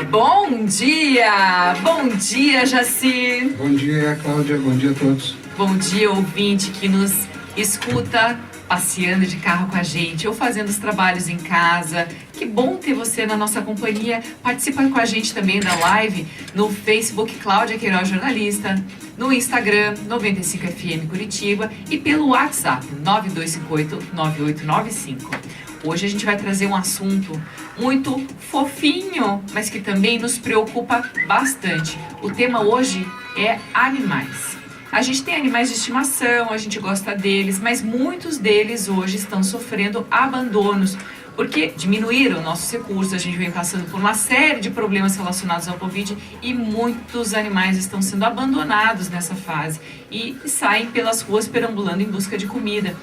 Bom dia! Bom dia, Jaci! Bom dia, Cláudia. Bom dia a todos. Bom dia, ouvinte que nos escuta passeando de carro com a gente ou fazendo os trabalhos em casa. Que bom ter você na nossa companhia. Participa com a gente também da live no Facebook Cláudia Queiroz Jornalista, no Instagram 95FM Curitiba e pelo WhatsApp 9258-9895. Hoje a gente vai trazer um assunto muito fofinho, mas que também nos preocupa bastante. O tema hoje é animais. A gente tem animais de estimação, a gente gosta deles, mas muitos deles hoje estão sofrendo abandonos, porque diminuíram nossos recursos, a gente vem passando por uma série de problemas relacionados ao Covid e muitos animais estão sendo abandonados nessa fase e saem pelas ruas perambulando em busca de comida.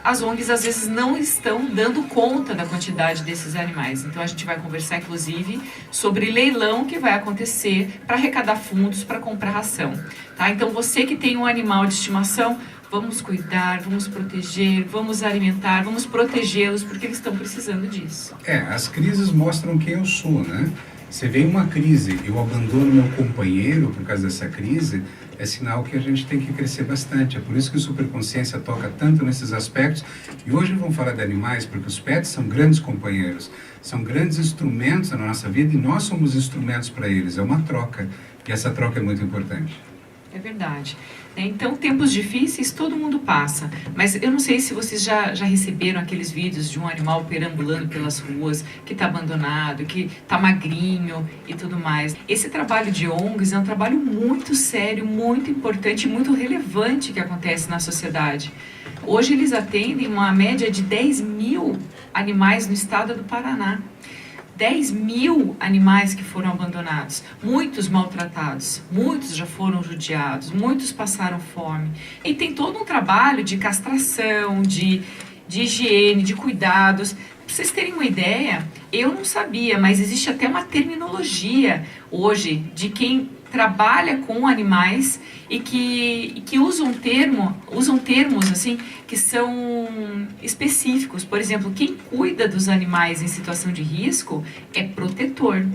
As ONGs às vezes não estão dando conta da quantidade desses animais. Então a gente vai conversar inclusive sobre leilão que vai acontecer para arrecadar fundos para comprar ração. Tá? Então você que tem um animal de estimação, vamos cuidar, vamos proteger, vamos alimentar, vamos protegê-los porque eles estão precisando disso. As crises mostram quem eu sou, né? Se vem uma crise e eu abandono meu companheiro por causa dessa crise, é sinal que a gente tem que crescer bastante. É por isso que o Superconsciência toca tanto nesses aspectos. E hoje vamos falar de animais, porque os pets são grandes companheiros, são grandes instrumentos na nossa vida e nós somos instrumentos para eles. É uma troca e essa troca é muito importante. É verdade. Então, tempos difíceis todo mundo passa, mas eu não sei se vocês já receberam aqueles vídeos de um animal perambulando pelas ruas, que está abandonado, que está magrinho e tudo mais. Esse trabalho de ONGs é um trabalho muito sério, muito importante e muito relevante que acontece na sociedade. Hoje eles atendem uma média de 10 mil animais no estado do Paraná. 10 mil animais que foram abandonados, muitos maltratados, muitos já foram judiados, muitos passaram fome. E tem todo um trabalho de castração, de higiene, de cuidados. Para vocês terem uma ideia, eu não sabia, mas existe até uma terminologia hoje de quem trabalha com animais e que usam termos assim que são específicos. Por exemplo, quem cuida dos animais em situação de risco é protetor.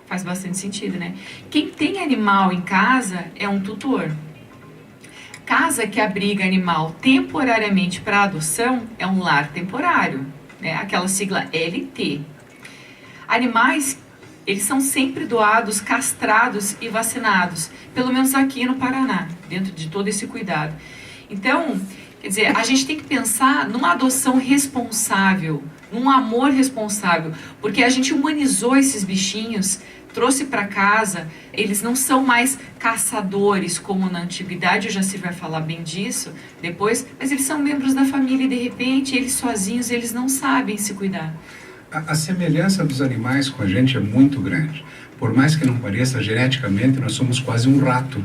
Faz bastante sentido, né? Quem tem animal em casa é um tutor. Casa que abriga animal temporariamente para adoção é um lar temporário, né? Aquela sigla LT. Animais, eles são sempre doados, castrados e vacinados, pelo menos aqui no Paraná, dentro de todo esse cuidado. Então, quer dizer, a gente tem que pensar numa adoção responsável, num amor responsável, porque a gente humanizou esses bichinhos, trouxe para casa, eles não são mais caçadores como na antiguidade, o Jaci vai falar bem disso depois, mas eles são membros da família e de repente eles sozinhos, eles não sabem se cuidar. A semelhança dos animais com a gente é muito grande. Por mais que não pareça, geneticamente nós somos quase um rato.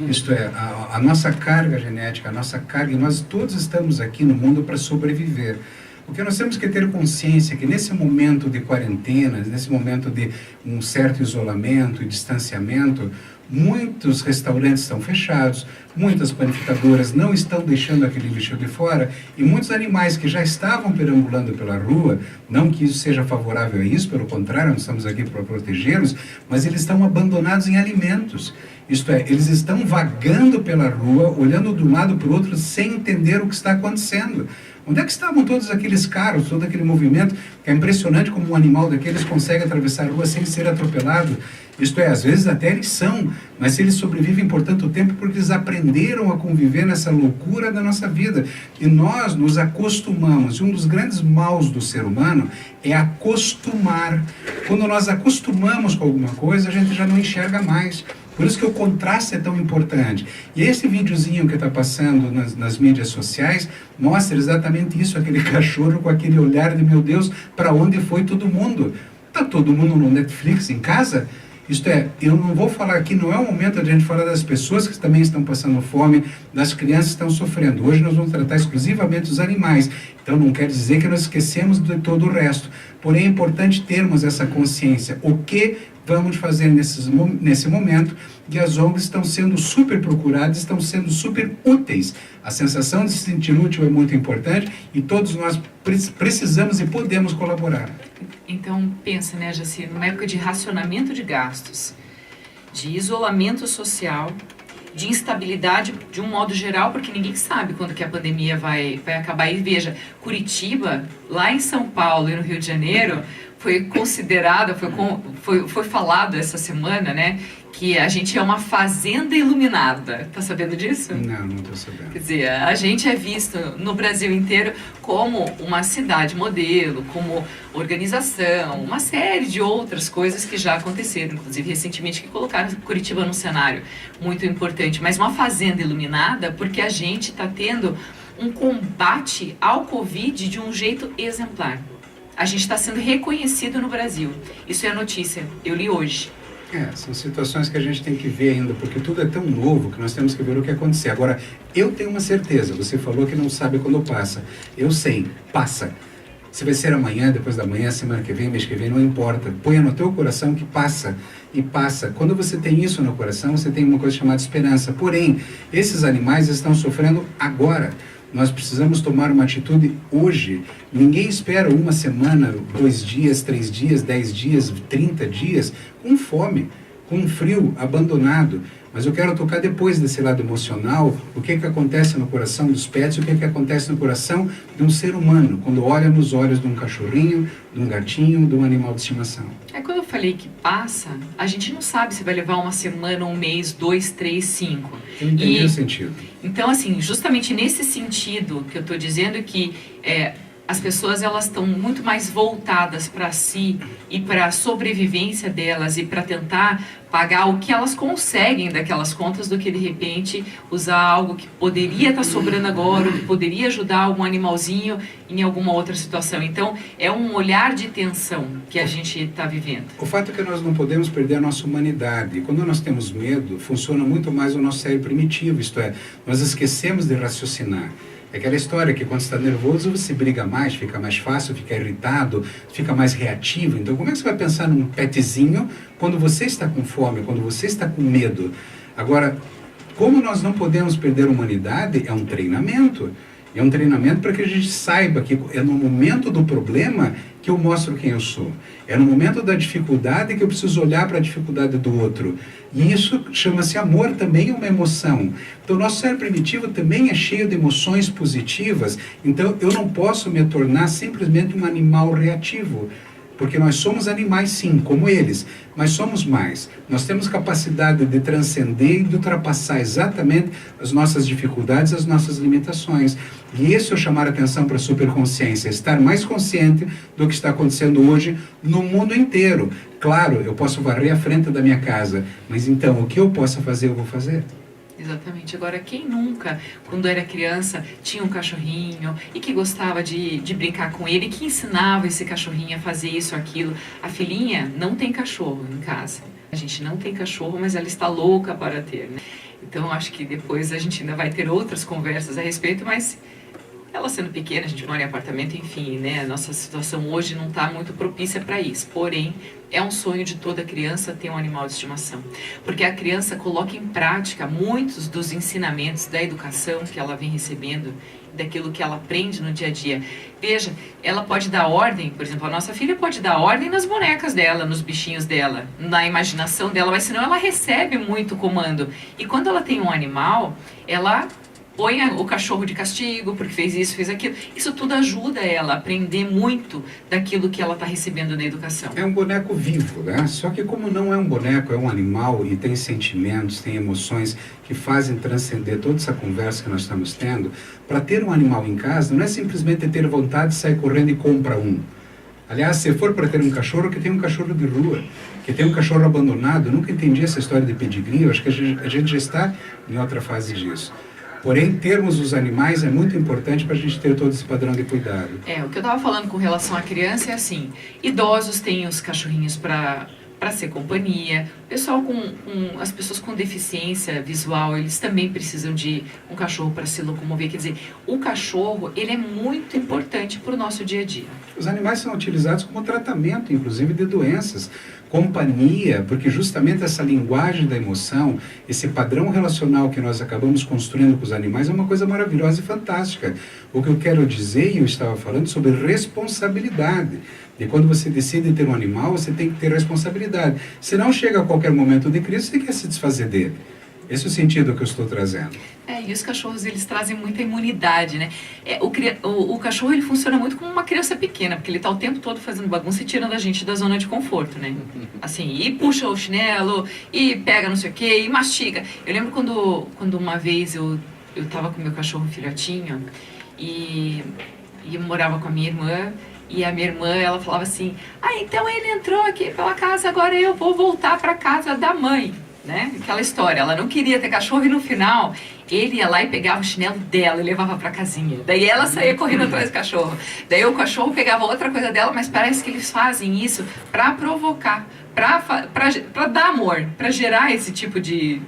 Isto é, a nossa carga genética, a nossa carga, e nós todos estamos aqui no mundo para sobreviver. Porque nós temos que ter consciência que nesse momento de quarentena, nesse momento de um certo isolamento e distanciamento, muitos restaurantes estão fechados, muitas panificadoras não estão deixando aquele lixo de fora e muitos animais que já estavam perambulando pela rua, não que isso seja favorável a isso, pelo contrário, nós estamos aqui para protegê-los, mas eles estão abandonados em alimentos. Isto é, eles estão vagando pela rua, olhando de um lado para o outro, sem entender o que está acontecendo. Onde é que estavam todos aqueles carros, todo aquele movimento? É impressionante como um animal daqueles consegue atravessar a rua sem ser atropelado. Isto é, às vezes até eles são, mas eles sobrevivem por tanto tempo porque eles aprenderam a conviver nessa loucura da nossa vida. E nós nos acostumamos. E um dos grandes maus do ser humano é acostumar. Quando nós acostumamos com alguma coisa, a gente já não enxerga mais. Por isso que o contraste é tão importante. E esse videozinho que está passando nas mídias sociais mostra exatamente isso, aquele cachorro com aquele olhar de, meu Deus, para onde foi todo mundo? Está todo mundo no Netflix em casa? Isto é, eu não vou falar aqui, não é o momento de a gente falar das pessoas que também estão passando fome, das crianças que estão sofrendo. Hoje nós vamos tratar exclusivamente dos animais. Então não quer dizer que nós esquecemos de todo o resto. Porém, é importante termos essa consciência. O que vamos fazer nesse momento? E as ONGs estão sendo super procuradas, estão sendo super úteis. A sensação de se sentir útil é muito importante e todos nós precisamos e podemos colaborar. Então, pensa, né, Jaci, numa época de racionamento de gastos, de isolamento social, de instabilidade de um modo geral, porque ninguém sabe quando que a pandemia vai acabar. E veja, Curitiba, lá em São Paulo e no Rio de Janeiro, foi considerada, foi falado essa semana, né, que a gente é uma fazenda iluminada. Tá sabendo disso? Não estou sabendo. Quer dizer, a gente é visto no Brasil inteiro como uma cidade modelo, como organização, uma série de outras coisas que já aconteceram, inclusive recentemente, que colocaram Curitiba num cenário muito importante. Mas uma fazenda iluminada porque a gente está tendo um combate ao Covid de um jeito exemplar. A gente está sendo reconhecido no Brasil. Isso é a notícia, eu li hoje. São situações que a gente tem que ver ainda, porque tudo é tão novo que nós temos que ver o que acontecer. Agora, eu tenho uma certeza, você falou que não sabe quando passa. Eu sei, passa. Se vai ser amanhã, depois da manhã, semana que vem, mês que vem, não importa. Ponha no teu coração que passa, e passa. Quando você tem isso no coração, você tem uma coisa chamada esperança. Porém, esses animais estão sofrendo agora. Nós precisamos tomar uma atitude hoje. Ninguém espera uma semana, 2 dias, 3 dias, 10 dias, 30 dias, com fome, com frio, abandonado. Mas eu quero tocar depois desse lado emocional, o que acontece no coração dos pets, o que acontece no coração de um ser humano, quando olha nos olhos de um cachorrinho, de um gatinho, de um animal de estimação. Quando eu falei que passa, a gente não sabe se vai levar uma semana, um mês, 2, 3, 5. Eu entendi o sentido. Então, assim, justamente nesse sentido que eu estou dizendo que as pessoas elas estão muito mais voltadas para si e para a sobrevivência delas e para tentar pagar o que elas conseguem daquelas contas do que de repente usar algo que poderia estar sobrando agora, ou que poderia ajudar algum animalzinho em alguma outra situação. Então é um olhar de tensão que a gente está vivendo. O fato é que nós não podemos perder a nossa humanidade. Quando nós temos medo, funciona muito mais o nosso cérebro primitivo, isto é, nós esquecemos de raciocinar. É aquela história que quando você está nervoso, você briga mais, fica mais fácil, fica irritado, fica mais reativo. Então, como é que você vai pensar num petzinho quando você está com fome, quando você está com medo? Agora, como nós não podemos perder a humanidade, é um treinamento. É um treinamento para que a gente saiba que é no momento do problema que eu mostro quem eu sou. É no momento da dificuldade que eu preciso olhar para a dificuldade do outro. E isso chama-se amor, também é uma emoção. Então, o nosso cérebro primitivo também é cheio de emoções positivas. Então, eu não posso me tornar simplesmente um animal reativo. Porque nós somos animais, sim, como eles, mas somos mais. Nós temos capacidade de transcender e de ultrapassar exatamente as nossas dificuldades, as nossas limitações. E esse é o chamar a atenção para a superconsciência, estar mais consciente do que está acontecendo hoje no mundo inteiro. Claro, eu posso varrer a frente da minha casa, mas então o que eu possa fazer, eu vou fazer. Exatamente. Agora, quem nunca, quando era criança, tinha um cachorrinho e que gostava de brincar com ele, que ensinava esse cachorrinho a fazer isso, aquilo? A filhinha não tem cachorro em casa. A gente não tem cachorro, mas ela está louca para ter, né? Então, acho que depois a gente ainda vai ter outras conversas a respeito, mas ela sendo pequena, a gente mora em apartamento, enfim, né? A nossa situação hoje não está muito propícia para isso. Porém, é um sonho de toda criança ter um animal de estimação. Porque a criança coloca em prática muitos dos ensinamentos da educação que ela vem recebendo, daquilo que ela aprende no dia a dia. Veja, ela pode dar ordem, por exemplo, a nossa filha pode dar ordem nas bonecas dela, nos bichinhos dela, na imaginação dela, mas senão ela recebe muito comando. E quando ela tem um animal, ela põe o cachorro de castigo porque fez isso, fez aquilo. Isso tudo ajuda ela a aprender muito daquilo que ela está recebendo na educação. É um boneco vivo, né? Só que como não é um boneco, é um animal e tem sentimentos, tem emoções que fazem transcender toda essa conversa que nós estamos tendo. Para ter um animal em casa, não é simplesmente ter vontade de sair correndo e comprar um. Aliás, se for para ter um cachorro, que tem um cachorro de rua, que tem um cachorro abandonado. Eu nunca entendi essa história de pedigree, eu acho que a gente já está em outra fase disso. Porém, termos os animais é muito importante para a gente ter todo esse padrão de cuidado. O que eu estava falando com relação à criança é assim, idosos têm os cachorrinhos para para ser companhia. Pessoal as pessoas com deficiência visual, eles também precisam de um cachorro para se locomover. Quer dizer, o cachorro, ele é muito importante para o nosso dia a dia. Os animais são utilizados como tratamento, inclusive, de doenças. Companhia, porque justamente essa linguagem da emoção, esse padrão relacional que nós acabamos construindo com os animais é uma coisa maravilhosa e fantástica. O que eu quero dizer, e eu estava falando sobre responsabilidade. E quando você decide ter um animal, você tem que ter responsabilidade. Se não chega a qualquer momento de crise, você quer se desfazer dele. Esse é o sentido que eu estou trazendo. E os cachorros, eles trazem muita imunidade, né? O cachorro, ele funciona muito como uma criança pequena, porque ele está o tempo todo fazendo bagunça e tirando a gente da zona de conforto, né? Assim, e puxa o chinelo, e pega não sei o quê, e mastiga. Eu lembro quando uma vez eu estava com meu cachorro filhotinho, e eu morava com a minha irmã, e a minha irmã, ela falava assim, então ele entrou aqui pela casa, agora eu vou voltar para casa da mãe. Né? Aquela história, ela não queria ter cachorro e no final ele ia lá e pegava o chinelo dela e levava pra casinha. Daí ela saía correndo atrás do cachorro. Daí o cachorro pegava outra coisa dela, mas parece que eles fazem isso pra provocar, pra dar amor, pra gerar esse tipo de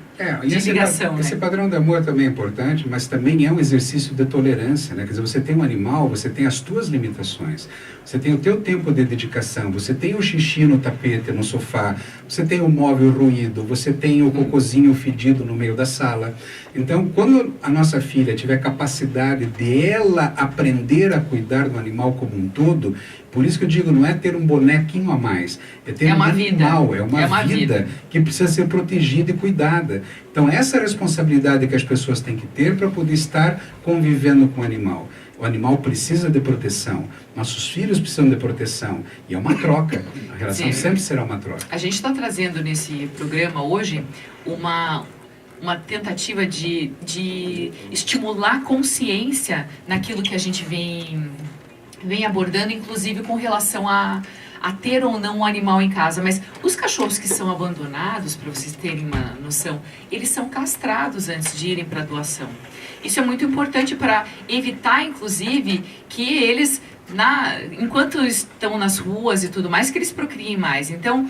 ligação. Esse padrão de amor também é importante, mas também é um exercício de tolerância, né? Quer dizer, você tem um animal, você tem as tuas limitações, você tem o teu tempo de dedicação, você tem o xixi no tapete, no sofá, você tem o móvel ruído, você tem o cocôzinho fedido no meio da sala. Então, quando a nossa filha tiver capacidade de ela aprender a cuidar do animal como um todo, por isso que eu digo, não é ter um bonequinho a mais, é ter um animal, é uma vida que precisa ser protegida e cuidada. Então, essa é a responsabilidade que as pessoas têm que ter para poder estar convivendo com o animal. O animal precisa de proteção, nossos filhos precisam de proteção, e é uma troca, a relação sempre será uma troca. A gente está trazendo nesse programa hoje uma tentativa de estimular a consciência naquilo que a gente vem abordando, inclusive com relação a ter ou não um animal em casa. Mas os cachorros que são abandonados, para vocês terem uma noção, eles são castrados antes de irem para doação. Isso é muito importante para evitar, inclusive, que eles, enquanto estão nas ruas e tudo mais, que eles procriem mais. Então,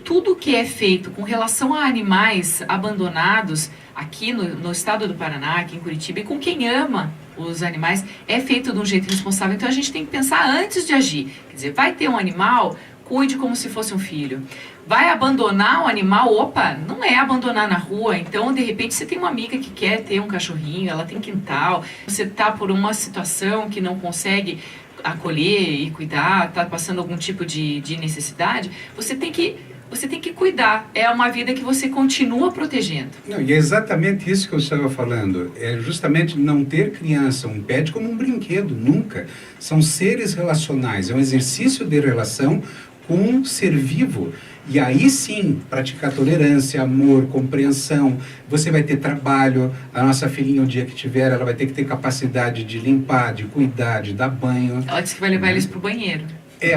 tudo que é feito com relação a animais abandonados aqui no estado do Paraná, aqui em Curitiba, e com quem ama os animais, é feito de um jeito responsável. Então a gente tem que pensar antes de agir. Quer dizer, vai ter um animal, cuide como se fosse um filho. Vai abandonar o animal, não é abandonar na rua. Então, de repente, você tem uma amiga que quer ter um cachorrinho, ela tem quintal, você está por uma situação que não consegue acolher e cuidar, está passando algum tipo de necessidade, você tem que cuidar. É uma vida que você continua protegendo. Não, e é exatamente isso que eu estava falando. É justamente não ter criança, um pet, como um brinquedo, nunca. São seres relacionais, é um exercício de relação com um ser vivo. E aí sim, praticar tolerância, amor, compreensão. Você vai ter trabalho, a nossa filhinha, o dia que tiver, ela vai ter que ter capacidade de limpar, de cuidar, de dar banho. Ela disse que vai levar eles para o banheiro.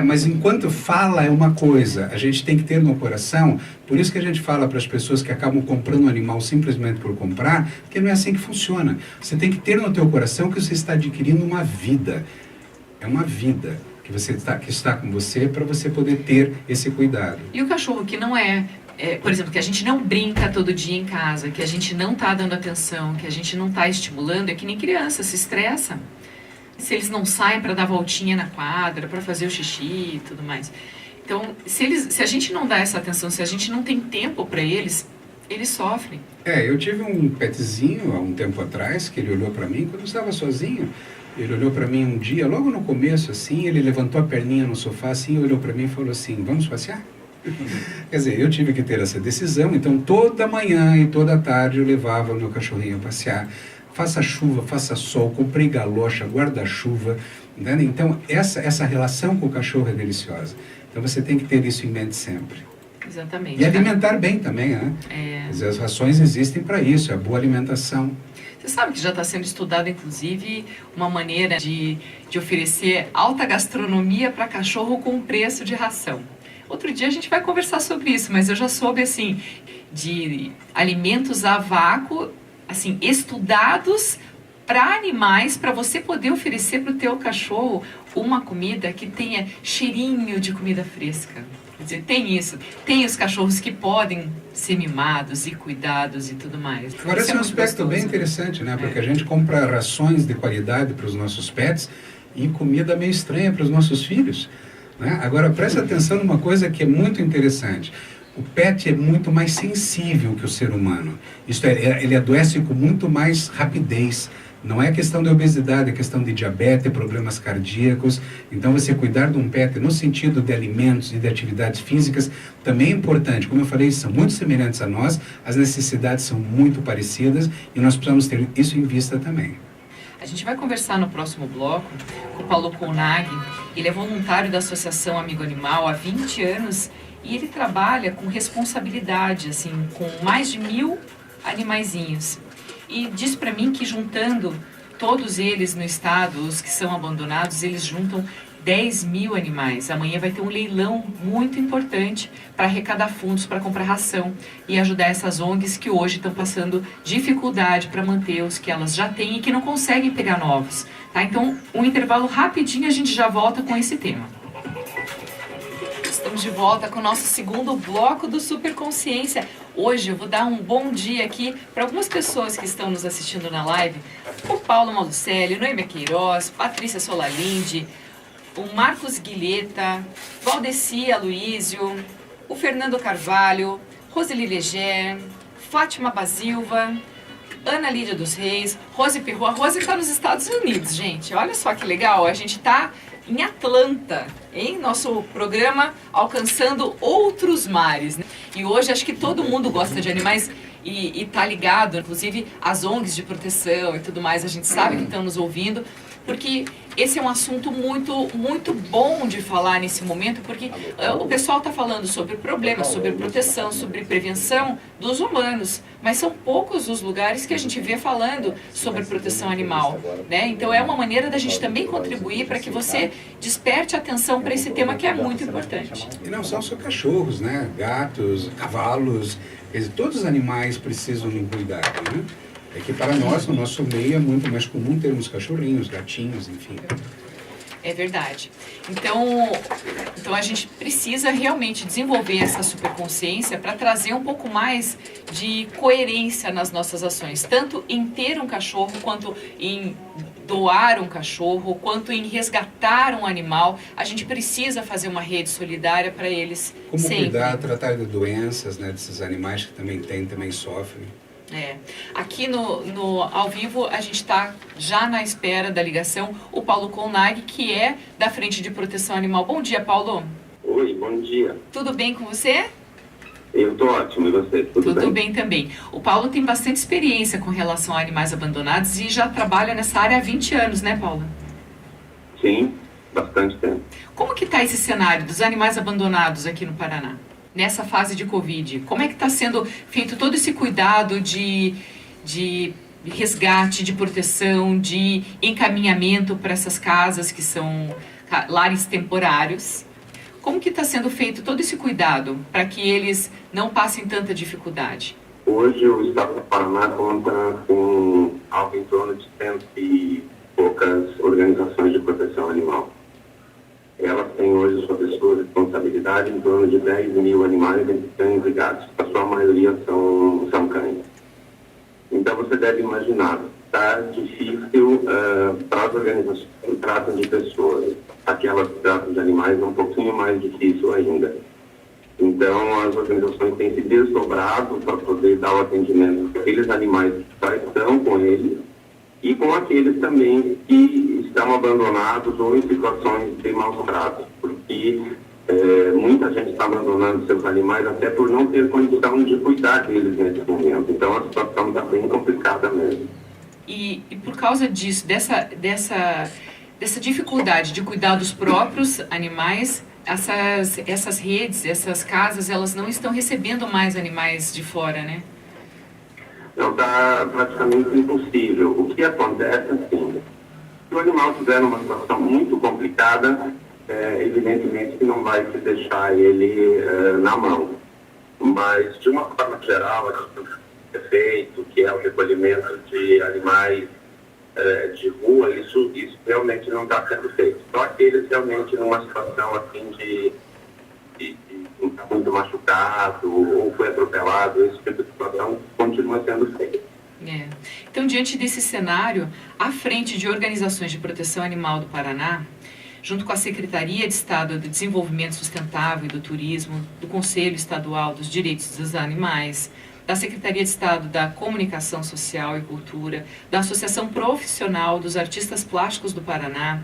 Mas enquanto fala é uma coisa, a gente tem que ter no coração, por isso que a gente fala para as pessoas que acabam comprando um animal simplesmente por comprar, porque não é assim que funciona. Você tem que ter no teu coração que você está adquirindo uma vida. É uma vida que está com você para você poder ter esse cuidado. E o cachorro que não por exemplo, que a gente não brinca todo dia em casa, que a gente não está dando atenção, que a gente não está estimulando, é que nem criança, se estressa. Se eles não saem para dar voltinha na quadra, para fazer o xixi e tudo mais. Então, se a gente não dá essa atenção, se a gente não tem tempo para eles sofrem. Eu tive um petzinho há um tempo atrás, que ele olhou para mim, quando eu estava sozinho. Ele olhou para mim um dia, logo no começo, assim, ele levantou a perninha no sofá, assim, olhou para mim e falou assim, vamos passear? Quer dizer, eu tive que ter essa decisão, então toda manhã e toda tarde eu levava o meu cachorrinho a passear. Faça chuva, faça sol, comprei galocha, guarda-chuva, né? Então essa relação com o cachorro é deliciosa. Então você tem que ter isso em mente sempre. Exatamente. E alimentar bem também, né? Quer dizer, as rações existem para isso, é a boa alimentação. Você sabe que já está sendo estudado, inclusive, uma maneira de oferecer alta gastronomia para cachorro com preço de ração. Outro dia a gente vai conversar sobre isso, mas eu já soube, assim, de alimentos a vácuo, assim, estudados para animais, para você poder oferecer para o teu cachorro uma comida que tenha cheirinho de comida fresca. Quer dizer, tem isso. Tem os cachorros que podem ser mimados e cuidados e tudo mais. Agora, esse é um aspecto bem interessante, né? Porque a gente compra rações de qualidade para os nossos pets e comida meio estranha para os nossos filhos, né? Agora, preste atenção numa coisa que é muito interessante. O pet é muito mais sensível que o ser humano. Isto é, ele adoece com muito mais rapidez. Não é questão de obesidade, é questão de diabetes, problemas cardíacos. Então, você cuidar de um pet no sentido de alimentos e de atividades físicas também é importante. Como eu falei, são muito semelhantes a nós, as necessidades são muito parecidas e nós precisamos ter isso em vista também. A gente vai conversar no próximo bloco com o Paulo Kolnag. Ele é voluntário da Associação Amigo Animal há 20 anos e ele trabalha com responsabilidade, assim, com mais de 1.000 animaizinhos. E diz para mim que juntando todos eles no estado, os que são abandonados, eles juntam 10.000 animais. Amanhã vai ter um leilão muito importante para arrecadar fundos para comprar ração e ajudar essas ONGs que hoje estão passando dificuldade para manter os que elas já têm e que não conseguem pegar novos. Tá? Então, um intervalo rapidinho, a gente já volta com esse tema. Estamos de volta com o nosso segundo bloco do Superconsciência. Hoje eu vou dar um bom dia aqui para algumas pessoas que estão nos assistindo na live. O Paulo Malucelli, Noêmia Queiroz, Patrícia Solalinde, o Marcos Guilheta, Valdeci Aloísio, o Fernando Carvalho, Roseli Leger, Fátima Basilva, Ana Lídia dos Reis, Rose Perro. A Rose está nos Estados Unidos, gente. Olha só que legal. A gente está em Atlanta, em nosso programa Alcançando Outros Mares, né? E hoje acho que todo mundo gosta de animais e tá ligado, inclusive as ONGs de proteção e tudo mais, a gente sabe que estão nos ouvindo, porque esse é um assunto muito bom de falar nesse momento, porque o pessoal está falando sobre problemas, sobre proteção, sobre prevenção dos humanos, mas são poucos os lugares que a gente vê falando sobre proteção animal, né? Então é uma maneira da gente também contribuir para que você desperte atenção para esse tema que é muito importante. E não são só cachorros, né? Gatos, cavalos, todos os animais precisam de um cuidado, né? É que para nós, no nosso meio, é muito mais comum termos cachorrinhos, gatinhos, enfim. É verdade. Então a gente precisa realmente desenvolver essa superconsciência para trazer um pouco mais de coerência nas nossas ações, tanto em ter um cachorro, quanto em doar um cachorro, quanto em resgatar um animal. A gente precisa fazer uma rede solidária para eles. Como sempre cuidar, tratar de doenças, né, desses animais que também sofrem. Aqui no ao vivo a gente está já na espera da ligação, o Paulo Kolnag, que é da Frente de Proteção Animal. Bom dia, Paulo. Oi, bom dia. Tudo bem com você? Eu tô ótimo, e você? Tudo bem também. O Paulo tem bastante experiência com relação a animais abandonados e já trabalha nessa área há 20 anos, né, Paulo? Sim, bastante tempo. Como que está esse cenário dos animais abandonados aqui no Paraná? Nessa fase de Covid, como é que está sendo feito todo esse cuidado de resgate, de proteção, de encaminhamento para essas casas que são lares temporários? Como que está sendo feito todo esse cuidado para que eles não passem tanta dificuldade? Hoje o Estado do Paraná conta com algo em torno de 100 e poucas organizações de proteção animal. Elas têm hoje sob sua responsabilidade em torno de 10.000 animais entre cães e gatos. A sua maioria são cães. Então você deve imaginar, está difícil para as organizações que tratam de pessoas. Aquelas que tratam de animais é um pouquinho mais difícil ainda. Então as organizações têm se desdobrado para poder dar o atendimento para aqueles animais que já estão com eles e com aqueles também que estão abandonados ou em situações de maus tratos, porque muita gente está abandonando seus animais até por não ter condição de cuidar deles nesse momento. Então a situação está bem complicada mesmo. E por causa disso, dessa dificuldade de cuidar dos próprios animais, essas redes, essas casas, elas não estão recebendo mais animais de fora, né? Não, está praticamente impossível. O que acontece, assim, se o animal estiver numa situação muito complicada, evidentemente que não vai se deixar ele na mão. Mas, de uma forma geral, aquilo que é feito, que é o recolhimento de animais de rua, isso realmente não está sendo feito. Só aqueles realmente numa situação assim de muito machucado ou foi atropelado, esse tipo de situação continua sendo feita. Então, diante desse cenário, à frente de organizações de proteção animal do Paraná, junto com a Secretaria de Estado do Desenvolvimento Sustentável e do Turismo, do Conselho Estadual dos Direitos dos Animais, da Secretaria de Estado da Comunicação Social e Cultura, da Associação Profissional dos Artistas Plásticos do Paraná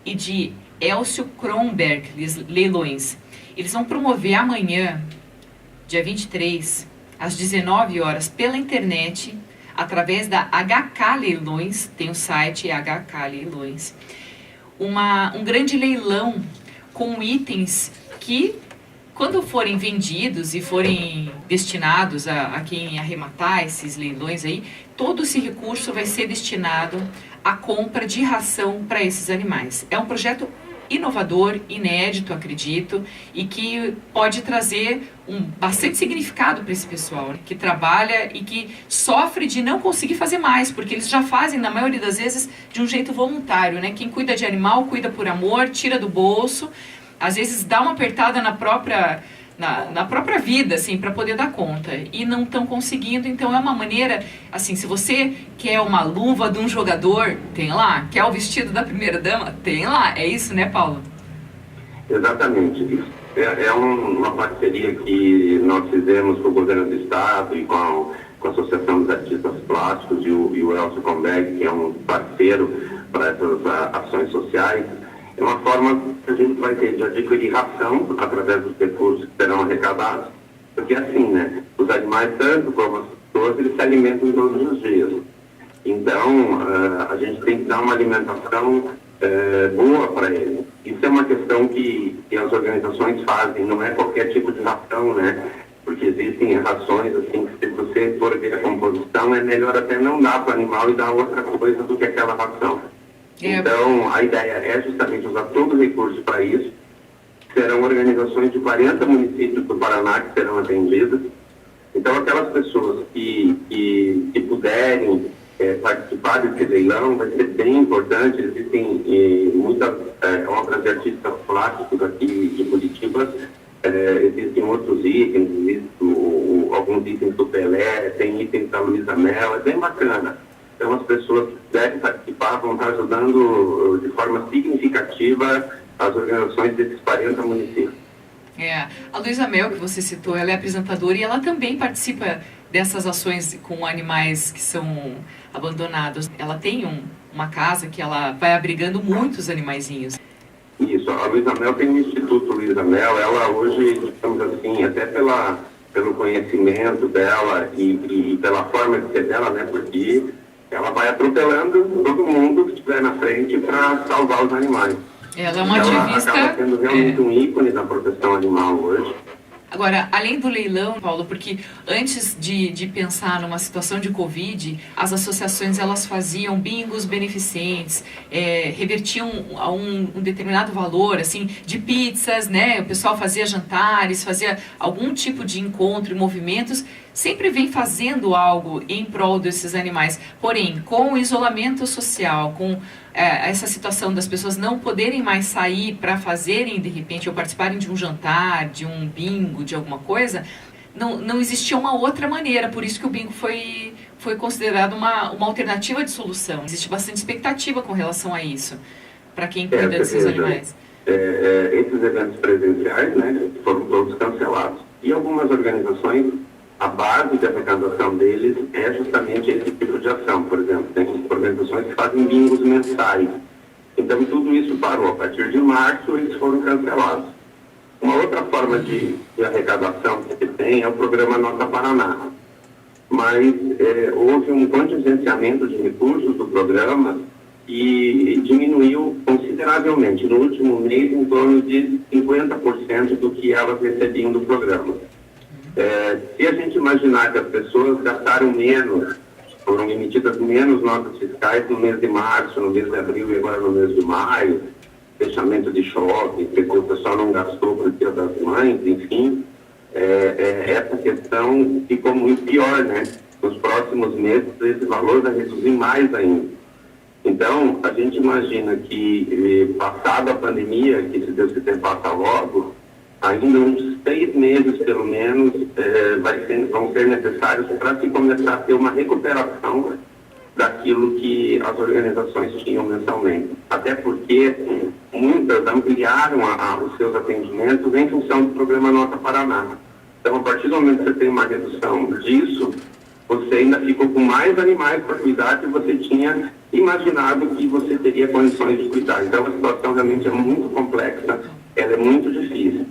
e de Elcio Kronberg Leilões. Eles vão promover amanhã, dia 23, às 19 horas, pela internet, através da HK Leilões, tem o site HK Leilões, um grande leilão com itens que, quando forem vendidos e forem destinados a quem arrematar esses leilões aí, todo esse recurso vai ser destinado à compra de ração para esses animais. É um projeto inovador, inédito, acredito, e que pode trazer bastante significado para esse pessoal, né, que trabalha e que sofre de não conseguir fazer mais, porque eles já fazem, na maioria das vezes, de um jeito voluntário, né? Quem cuida de animal, cuida por amor, tira do bolso, às vezes dá uma apertada na própria vida, assim, para poder dar conta, e não estão conseguindo. Então é uma maneira, assim, se você quer uma luva de um jogador, tem lá. Quer o vestido da primeira dama, tem lá. É isso, né, Paulo? Exatamente. É uma parceria que nós fizemos com o governo do estado e com a Associação dos Artistas Plásticos e o Elcio Kronberg, que é um parceiro para essas ações sociais. É uma forma que a gente vai ter de adquirir ração através dos recursos que serão arrecadados, porque assim, né, os animais, tanto como as pessoas, eles se alimentam todos os dias. Então, a gente tem que dar uma alimentação boa para eles. Isso é uma questão que as organizações fazem, não é qualquer tipo de ração, né? Porque existem rações, assim, que se você for ver a composição, é melhor até não dar para o animal e dar outra coisa do que aquela ração. Então, a ideia é justamente usar todo o recurso para isso. Serão organizações de 40 municípios do Paraná que serão atendidas. Então, aquelas pessoas que puderem participar desse leilão vai ser bem importante. Existem muitas obras de artistas plásticos aqui de Curitiba. Existem outros itens, alguns itens do Pelé, tem itens da Luísa Mel, é bem bacana. Então, as pessoas que puderem participar vão estar ajudando de forma significativa as organizações desses 40 municípios. A Luísa Mel, que você citou, ela é apresentadora e ela também participa dessas ações com animais que são abandonados. Ela tem uma casa que ela vai abrigando muitos animaizinhos. Isso, a Luísa Mel tem um Instituto Luísa Mel. Ela hoje, digamos assim, até pelo conhecimento dela e pela forma de ser dela, né, porque ela vai atropelando todo mundo que estiver na frente para salvar os animais. Ela é uma ativista. Ela acaba sendo realmente um ícone da proteção animal hoje. Agora, além do leilão, Paulo, porque antes de pensar numa situação de Covid, as associações elas faziam bingos beneficentes, revertiam a um determinado valor, assim, de pizzas, né? O pessoal fazia jantares, fazia algum tipo de encontro e movimentos, sempre vem fazendo algo em prol desses animais. Porém, com o isolamento social, com essa situação das pessoas não poderem mais sair para fazerem, de repente, ou participarem de um jantar, de um bingo, de alguma coisa, não existia uma outra maneira. Por isso que o bingo foi considerado uma alternativa de solução. Existe bastante expectativa com relação a isso, para quem cuida desses animais. Esses eventos presenciais, né, foram todos cancelados. E algumas organizações, a base de arrecadação deles é justamente esse tipo de ação. Por exemplo, tem organizações que fazem bingos mensais. Então, tudo isso parou. A partir de março, eles foram cancelados. Uma outra forma de arrecadação que tem é o programa Nota Paraná. Mas houve um contingenciamento de recursos do programa e diminuiu consideravelmente. No último mês, em torno de 50% do que elas recebiam do programa. Se a gente imaginar que as pessoas gastaram menos, foram emitidas menos notas fiscais no mês de março, no mês de abril e agora no mês de maio, fechamento de shopping, porque o pessoal não gastou para o Dia das Mães, enfim, essa questão ficou muito pior, né? Nos próximos meses esse valor vai reduzir mais ainda. Então, a gente imagina que, passada a pandemia, que se Deus quiser passa logo, ainda uns 6 meses, pelo menos, vão ser necessários para se começar a ter uma recuperação daquilo que as organizações tinham mensalmente. Até porque muitas ampliaram os seus atendimentos em função do programa Nota Paraná. Então, a partir do momento que você tem uma redução disso, você ainda ficou com mais animais para cuidar que você tinha imaginado que você teria condições de cuidar. Então, a situação realmente é muito complexa, ela é muito difícil.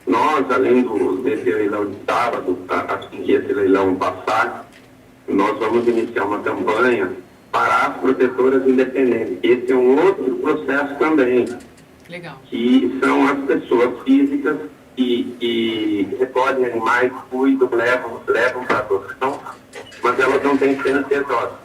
Nós, além desse leilão de sábado, assim que esse leilão passar, nós vamos iniciar uma campanha para as protetoras independentes. Esse é um outro processo também. Legal. Que são as pessoas físicas que recolhem animais, cuidam, levam para adoção, mas elas não têm CNPJ.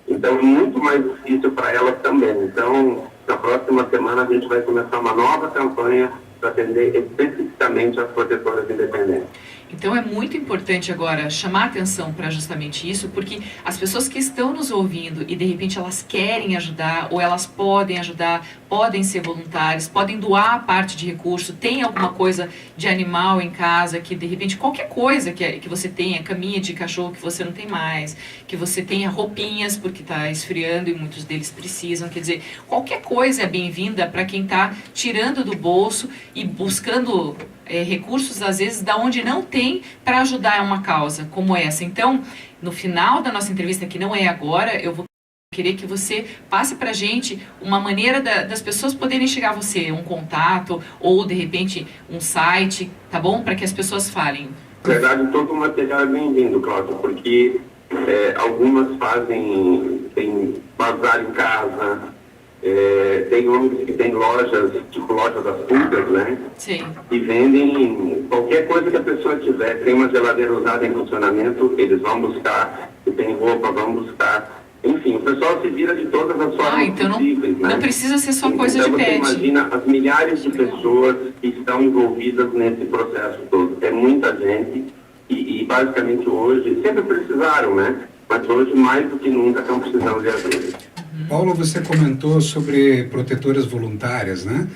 Então, é muito mais difícil para elas também. Então, na próxima semana, a gente vai começar uma nova campanha para atender especificamente as protetoras independentes. Então é muito importante agora chamar atenção para justamente isso, porque as pessoas que estão nos ouvindo e de repente elas querem ajudar, ou elas podem ajudar, podem ser voluntários, podem doar parte de recurso, tem alguma coisa de animal em casa, que de repente qualquer coisa que você tenha, caminha de cachorro que você não tem mais, que você tenha roupinhas porque está esfriando e muitos deles precisam, quer dizer, qualquer coisa é bem-vinda para quem está tirando do bolso e buscando recursos, às vezes, da onde não tem para ajudar uma causa como essa. Então, no final da nossa entrevista, que não é agora, eu vou querer que você passe para a gente uma maneira das pessoas poderem chegar a você, um contato ou, de repente, um site, tá bom? Para que as pessoas falem. Na verdade, todo o material é bem-vindo, Cláudio, porque algumas tem bazar em casa, tem homens que têm lojas, tipo loja das pulgas, né? Sim. E vendem qualquer coisa que a pessoa tiver. Tem uma geladeira usada em funcionamento, eles vão buscar. Se tem roupa, vão buscar. Enfim, o pessoal se vira de todas as formas então possíveis, não precisa ser só coisa então, de pet. Você imagina as milhares de pessoas que estão envolvidas nesse processo todo. É muita gente e basicamente hoje, sempre precisaram, né? Mas hoje mais do que nunca estão precisando de ajuda. Paulo, você comentou sobre protetoras voluntárias, né?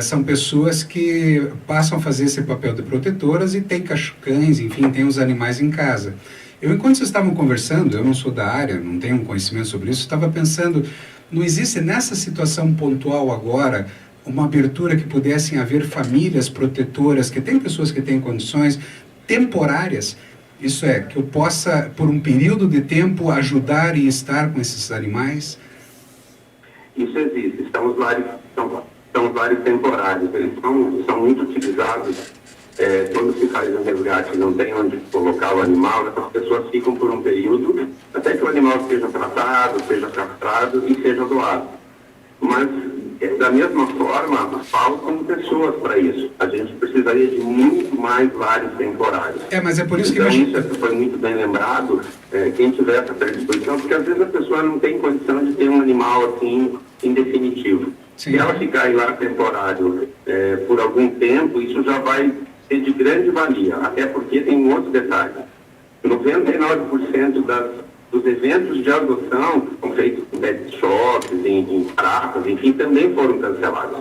São pessoas que passam a fazer esse papel de protetoras e têm cães, enfim, têm os animais em casa. Enquanto vocês estavam conversando, eu não sou da área, não tenho um conhecimento sobre isso, estava pensando, não existe nessa situação pontual agora uma abertura que pudessem haver famílias protetoras, que tem pessoas que têm condições temporárias, isso é, que eu possa, por um período de tempo, ajudar e estar com esses animais? Isso existe. São os lares temporários. Eles são muito utilizados quando se faz um resgate e não tem onde colocar o animal. Essas pessoas ficam por um período até que o animal seja tratado, seja castrado e seja doado. Mas, da mesma forma, faltam pessoas para isso. A gente precisaria de muito mais lares temporários. Mas é por isso então, que... Isso foi muito bem lembrado, quem tiver essa predisposição, porque às vezes a pessoa não tem condição de ter um animal assim, em definitivo. Sim. Se ela ficar em lar temporário por algum tempo, isso já vai ser de grande valia. Até porque tem um outro detalhe. 99% dos eventos de adoção são feitos em pet shops, em praças, enfim, também foram cancelados.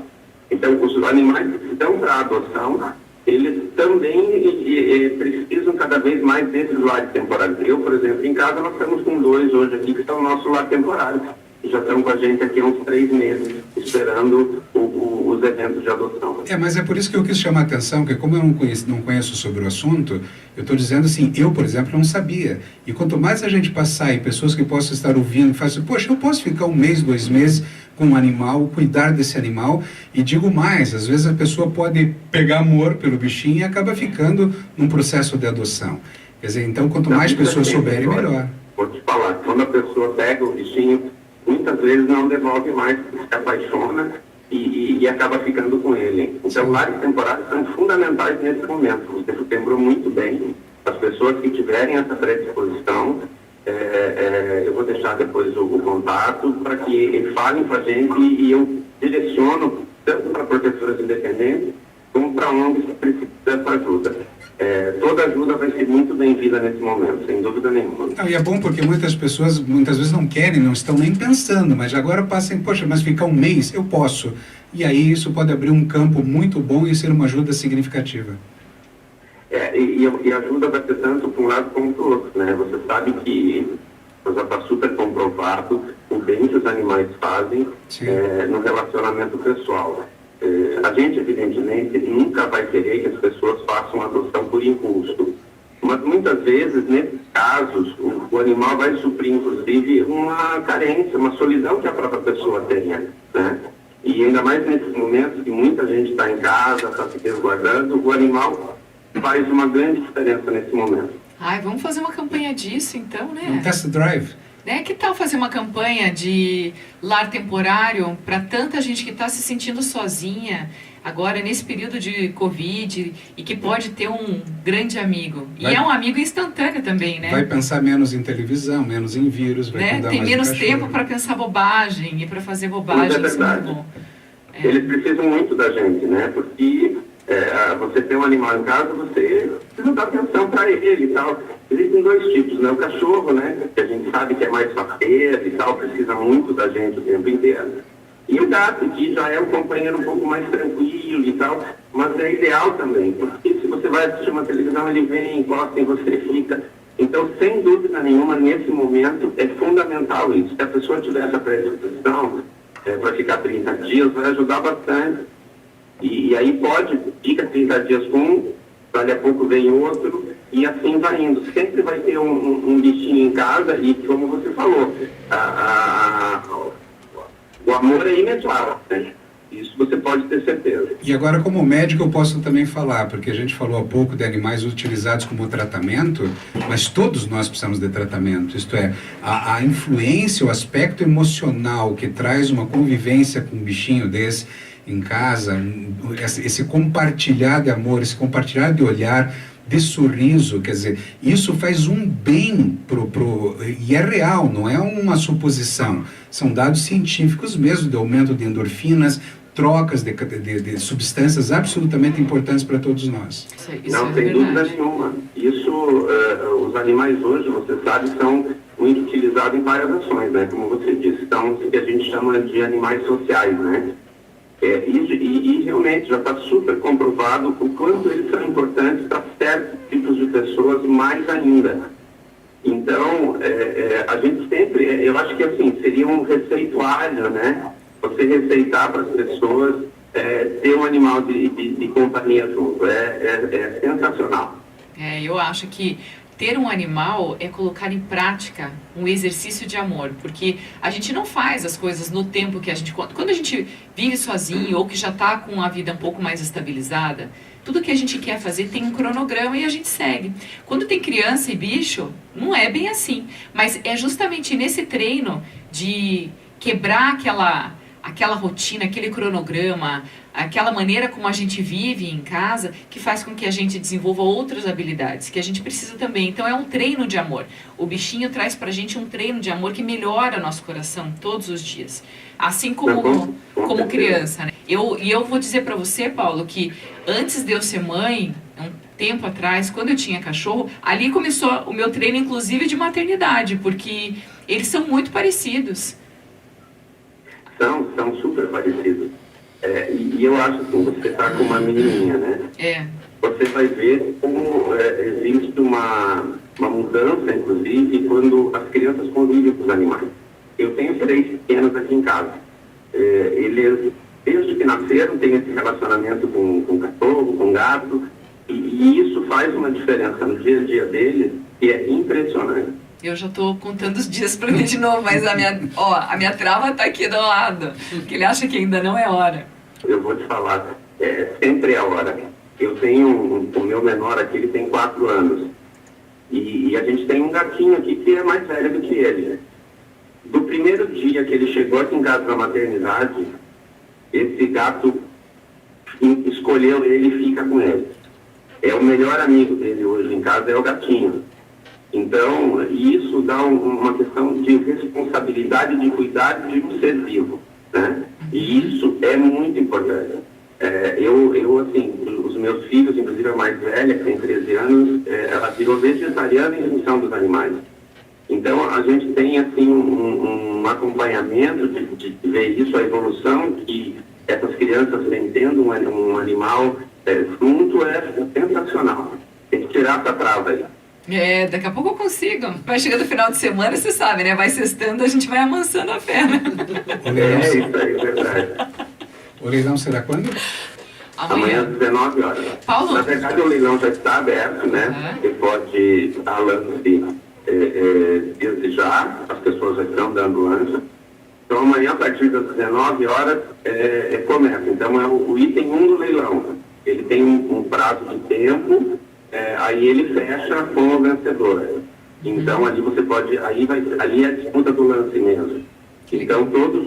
Então, os animais que estão para adoção, eles também precisam cada vez mais desses lares temporários. Eu, por exemplo, em casa, nós estamos com 2 hoje aqui que são nossos lares temporários. E já estão com a gente aqui há uns 3 meses, esperando os eventos de adoção. Mas é por isso que eu quis chamar a atenção, que como eu não conheço sobre o assunto, eu estou dizendo assim, eu, por exemplo, não sabia. E quanto mais a gente passar e pessoas que possam estar ouvindo, falam assim, poxa, eu posso ficar 1 mês, 2 meses com um animal, cuidar desse animal, e digo mais, às vezes a pessoa pode pegar amor pelo bichinho e acaba ficando num processo de adoção. Quer dizer, então, quanto mais pessoas souberem, melhor. Vou te falar, quando a pessoa pega o bichinho, muitas vezes não devolve mais, se apaixona e acaba ficando com ele. Então, lares temporários são fundamentais nesse momento. Você lembrou muito bem. As pessoas que tiverem essa predisposição, eu vou deixar depois o contato para que falem com a gente e eu direciono tanto para protetoras independentes como para ONGs que precisam dessa ajuda. Toda ajuda vai ser muito bem-vinda nesse momento, sem dúvida nenhuma. E é bom porque muitas pessoas, muitas vezes não querem, não estão nem pensando, mas agora passam, poxa, mas ficar 1 mês, eu posso. E aí isso pode abrir um campo muito bom e ser uma ajuda significativa. e ajuda vai ser tanto para um lado como para o outro, né? Você sabe que já está super comprovado o bem que os animais fazem no relacionamento pessoal. A gente, evidentemente, nunca vai querer que as pessoas façam adoção por impulso. Mas muitas vezes, nesses casos, o animal vai suprir, inclusive, uma carência, uma solidão que a própria pessoa tenha, né? E ainda mais nesses momentos que muita gente está em casa, está se resguardando, o animal faz uma grande diferença nesse momento. Ai, vamos fazer uma campanha disso, então, né? Um test drive. Né? Que tal fazer uma campanha de lar temporário para tanta gente que está se sentindo sozinha agora nesse período de Covid e que pode ter um grande amigo. E é um amigo instantâneo também, né? Vai pensar menos em televisão, menos em vírus, vai cuidar Tem mais menos do cachorro. tempo para pensar bobagem e para fazer bobagem. Isso é verdade. Eles precisam muito da gente, né? Porque você tem um animal em casa, você precisa dar atenção para ele e tal. Existem dois tipos, né? O cachorro, né? Que a gente sabe que é mais faceiro e tal, precisa muito da gente o tempo inteiro. E o gato, que já é um companheiro um pouco mais tranquilo e tal, mas é ideal também, porque se você vai assistir uma televisão, ele vem, encosta em você, fica. Então, sem dúvida nenhuma, nesse momento, é fundamental isso. Se a pessoa tiver essa predisposição para ficar 30 dias, vai ajudar bastante. E aí fica 30 dias com um, dali a pouco vem outro, e assim vai indo. Sempre vai ter um bichinho em casa, e como você falou, o amor é imediato, né? Isso você pode ter certeza. E agora, como médico, eu posso também falar, porque a gente falou há pouco de animais utilizados como tratamento, mas todos nós precisamos de tratamento. Isto é, a influência, o aspecto emocional que traz uma convivência com um bichinho desse em casa, esse compartilhar de amor, esse compartilhar de olhar, de sorriso, quer dizer, isso faz um bem e é real, não é uma suposição. São dados científicos mesmo, de aumento de endorfinas, trocas de substâncias absolutamente importantes para todos nós. Não, sem dúvida nenhuma. Isso, os animais hoje, você sabe, são muito utilizados em várias ações, né? Como você disse, são o que a gente chama de animais sociais, né? E realmente já está super comprovado o quanto eles são importantes para certos tipos de pessoas mais ainda. Então, a gente sempre, eu acho que assim, seria um receituário, né? Você receitar para as pessoas ter um animal de companhia junto. É sensacional. Eu acho que ter um animal é colocar em prática um exercício de amor, porque a gente não faz as coisas no tempo que a gente... Quando a gente vive sozinho ou que já está com a vida um pouco mais estabilizada, tudo que a gente quer fazer tem um cronograma e a gente segue. Quando tem criança e bicho, não é bem assim, mas é justamente nesse treino de quebrar aquela rotina, aquele cronograma, aquela maneira como a gente vive em casa, que faz com que a gente desenvolva outras habilidades, que a gente precisa também. Então é um treino de amor. O bichinho traz pra gente um treino de amor que melhora nosso coração todos os dias. Assim como criança, né? E eu vou dizer pra você, Paulo, que antes de eu ser mãe, um tempo atrás, quando eu tinha cachorro, ali começou o meu treino, inclusive, de maternidade, porque eles são muito parecidos. São super parecidos. E eu acho que você está com uma menininha, né? Você vai ver como existe uma mudança, inclusive, quando as crianças convivem com os animais. Eu tenho 3 pequenos aqui em casa. Eles, desde que nasceram, têm esse relacionamento com cachorro, com gato, e isso faz uma diferença no dia a dia deles, que é impressionante. Eu já estou contando os dias para mim de novo, mas a minha trava está aqui do lado, porque ele acha que ainda não é hora. Eu vou te falar, sempre é hora. Eu tenho o meu menor aqui, ele tem 4 anos. E a gente tem um gatinho aqui que é mais velho do que ele. Do primeiro dia que ele chegou aqui em casa na maternidade, esse gato escolheu ele e fica com ele. É o melhor amigo dele hoje em casa, é o gatinho. Então, isso dá uma questão de responsabilidade de cuidar de um ser vivo, né? E isso é muito importante. Eu, assim, os meus filhos, inclusive a mais velha, que tem 13 anos, ela virou vegetariana em função dos animais. Então, a gente tem, assim, um acompanhamento de ver isso, a evolução que essas crianças têm tendo um animal junto é sensacional. Tem que tirar essa trava aí. Daqui a pouco eu consigo. Vai chegando o final de semana, você sabe, né? Vai sextando, a gente vai amansando a perna. É isso aí, verdade. O leilão será quando? Amanhã às 19 horas. Paulo? Na verdade, o leilão já está aberto, né? Você pode dar lance desde já, as pessoas já estão dando lance. Então, amanhã, a partir das 19 horas, começa. Então, é o item 1 do leilão. Ele tem um prazo de tempo, aí ele fecha com o vencedor. Então, ali você pode... Ali é a disputa do lance mesmo. Então, todos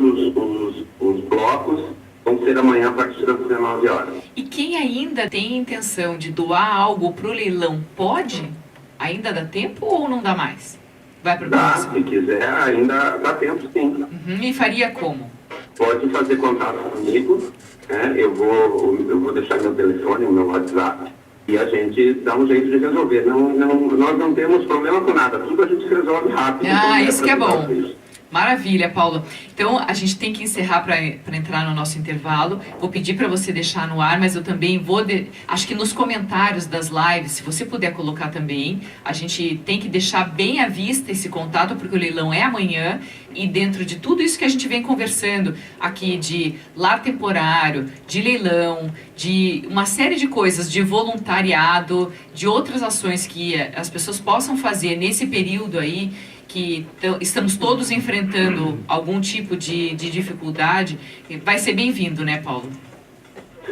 os blocos vão ser amanhã a partir das 19 horas. E quem ainda tem intenção de doar algo para o leilão, pode? Ainda dá tempo ou não dá mais? Vai para o próximo? Se quiser, ainda dá tempo, sim. E faria como? Pode fazer contato comigo, né? Eu vou deixar meu telefone, meu WhatsApp, e a gente dá um jeito de resolver. Nós não temos problema com nada, tudo a gente resolve rápido. Isso que é bom. Maravilha, Paulo. Então, a gente tem que encerrar para entrar no nosso intervalo. Vou pedir para você deixar no ar, mas eu também vou... Acho que nos comentários das lives, se você puder colocar também, a gente tem que deixar bem à vista esse contato, porque o leilão é amanhã, e dentro de tudo isso que a gente vem conversando aqui, de lar temporário, de leilão, de uma série de coisas, de voluntariado, de outras ações que as pessoas possam fazer nesse período aí, que estamos todos enfrentando algum tipo de dificuldade, vai ser bem-vindo, né, Paulo?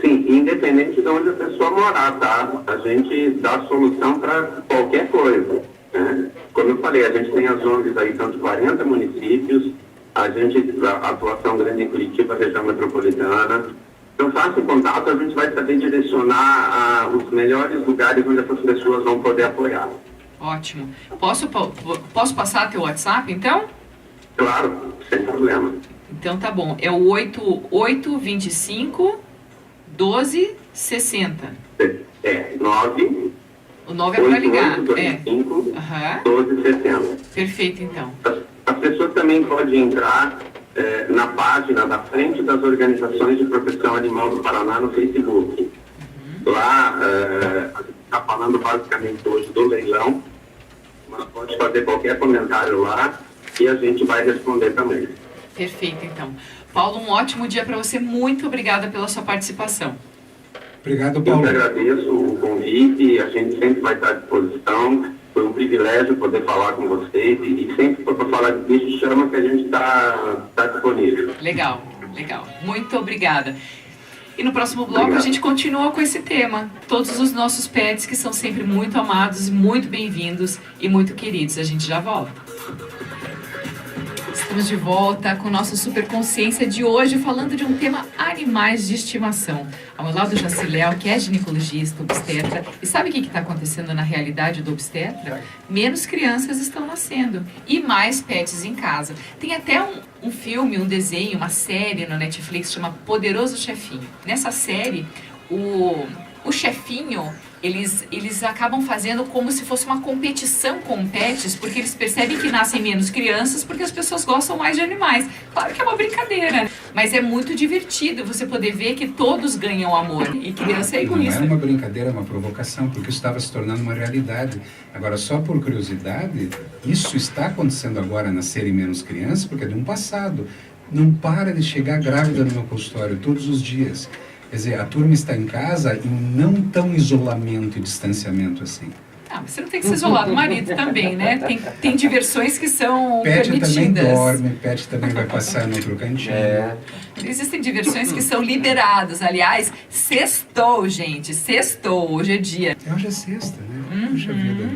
Sim, independente de onde a pessoa morar, tá? A gente dá solução para qualquer coisa, né? Como eu falei, a gente tem as ONGs aí, são de 40 municípios, a atuação grande em Curitiba, região metropolitana. Então, faça o contato, a gente vai saber direcionar os melhores lugares onde essas pessoas vão poder apoiar. Ótimo. Posso passar teu WhatsApp, então? Claro, sem problema. Então tá bom. É o 8825 1260. 9. O 9 é para ligar. 8825 1260. Perfeito, então. As pessoas também podem entrar na página da Frente das Organizações de Proteção Animal do Paraná no Facebook. Lá, a gente está falando basicamente hoje do leilão, mas pode fazer qualquer comentário lá e a gente vai responder também. Perfeito, então. Paulo, um ótimo dia para você. Muito obrigada pela sua participação. Obrigado, Paulo. Eu que agradeço o convite, a gente sempre vai estar à disposição. Foi um privilégio poder falar com vocês e sempre para falar de bicho, chama que a gente está disponível. Legal. Muito obrigada. E no próximo bloco a gente continua com esse tema. Todos os nossos pets que são sempre muito amados, muito bem-vindos e muito queridos. A gente já volta. Estamos de volta com nossa Superconsciência de hoje, falando de um tema: animais de estimação. Ao meu lado, Jaci Léo, que é ginecologista, obstetra. E sabe o que está acontecendo na realidade do obstetra? Menos crianças estão nascendo e mais pets em casa. Tem até um filme, um desenho, uma série no Netflix, chama Poderoso Chefinho. Nessa série, o chefinho... Eles acabam fazendo como se fosse uma competição com pets, porque eles percebem que nascem menos crianças porque as pessoas gostam mais de animais. Claro que é uma brincadeira, mas é muito divertido você poder ver que todos ganham amor. E criança é egoísta. Não é uma brincadeira, é uma provocação, porque isso estava se tornando uma realidade. Agora, só por curiosidade, isso está acontecendo agora, nascerem menos crianças, porque é de um passado. Não para de chegar grávida no meu consultório todos os dias. Quer dizer, a turma está em casa e não tão isolamento e distanciamento assim. Mas você não tem que se isolar do marido também, né? Tem diversões que são pet permitidas. Também dorme, pet também vai passar no outro cantinho. Existem diversões que são liberadas. Aliás, sextou, gente. Sextou. Hoje é dia. Hoje é sexta, né? Puxa vida.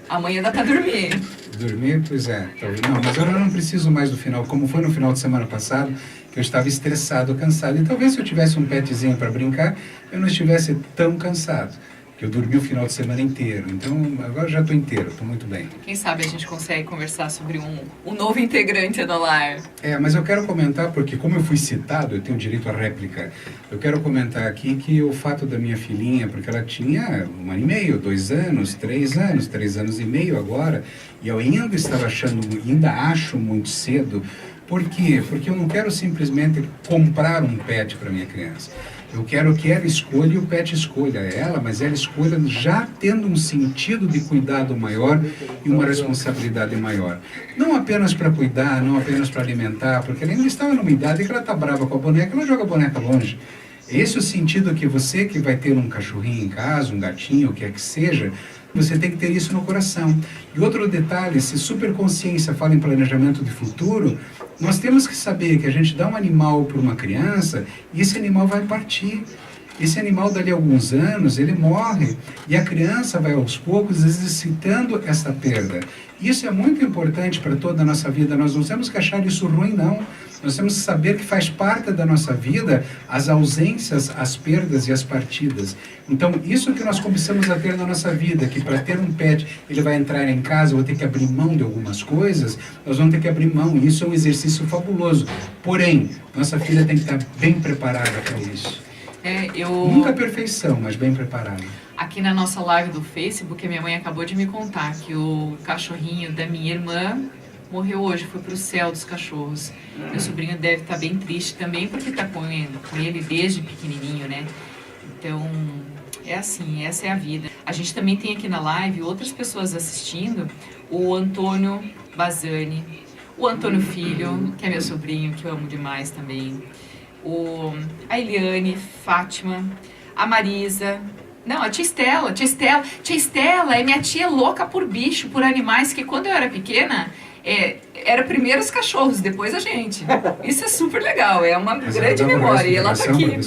Amanhã dá pra dormir. Dormir, pois é. Não, mas eu não preciso mais do final. Como foi no final de semana passado, que eu estava estressado, cansado. E talvez se eu tivesse um petzinho para brincar, eu não estivesse tão cansado. Que eu dormi o final de semana inteiro. Então, agora já estou inteiro, estou muito bem. Quem sabe a gente consegue conversar sobre um novo integrante do lar. Mas eu quero comentar, porque como eu fui citado, eu tenho direito à réplica. Eu quero comentar aqui que o fato da minha filhinha, porque ela tinha 1 ano e meio, 2 anos, 3 anos, 3 anos e meio agora, e eu ainda estava achando, ainda acho muito cedo, Por quê? Porque eu não quero simplesmente comprar um pet para minha criança. Eu quero que ela escolha e o pet escolha ela, mas ela escolha já tendo um sentido de cuidado maior e uma responsabilidade maior. Não apenas para cuidar, não apenas para alimentar, porque ela ainda estava numa idade que ela está brava com a boneca, ela joga a boneca longe. Esse é o sentido que você que vai ter um cachorrinho em casa, um gatinho, o que é que seja, você tem que ter isso no coração. E outro detalhe, se superconsciência fala em planejamento de futuro, nós temos que saber que a gente dá um animal para uma criança e esse animal vai partir. Esse animal, dali a alguns anos, ele morre e a criança vai aos poucos exercitando essa perda. Isso é muito importante para toda a nossa vida. Nós não temos que achar isso ruim, não. Nós temos que saber que faz parte da nossa vida as ausências, as perdas e as partidas. Então, isso que nós começamos a ter na nossa vida, que para ter um pet, ele vai entrar em casa, eu vou ter que abrir mão de algumas coisas, nós vamos ter que abrir mão. Isso é um exercício fabuloso. Porém, nossa filha tem que estar bem preparada para isso. Nunca a perfeição, mas bem preparada. Aqui na nossa live do Facebook, a minha mãe acabou de me contar que o cachorrinho da minha irmã morreu hoje, foi para o céu dos cachorros. Meu sobrinho deve estar bem triste também, porque está com ele desde pequenininho, né? Então, é assim, essa é a vida. A gente também tem aqui na live outras pessoas assistindo, o Antônio Bazani, o Antônio Filho, que é meu sobrinho, que eu amo demais também, a Eliane, Fátima, a Marisa, não, a tia Estela é minha tia louca por bicho, por animais, que quando eu era pequena, era primeiro os cachorros, depois a gente. Isso é super legal, é uma grande memória. E ela tá aqui.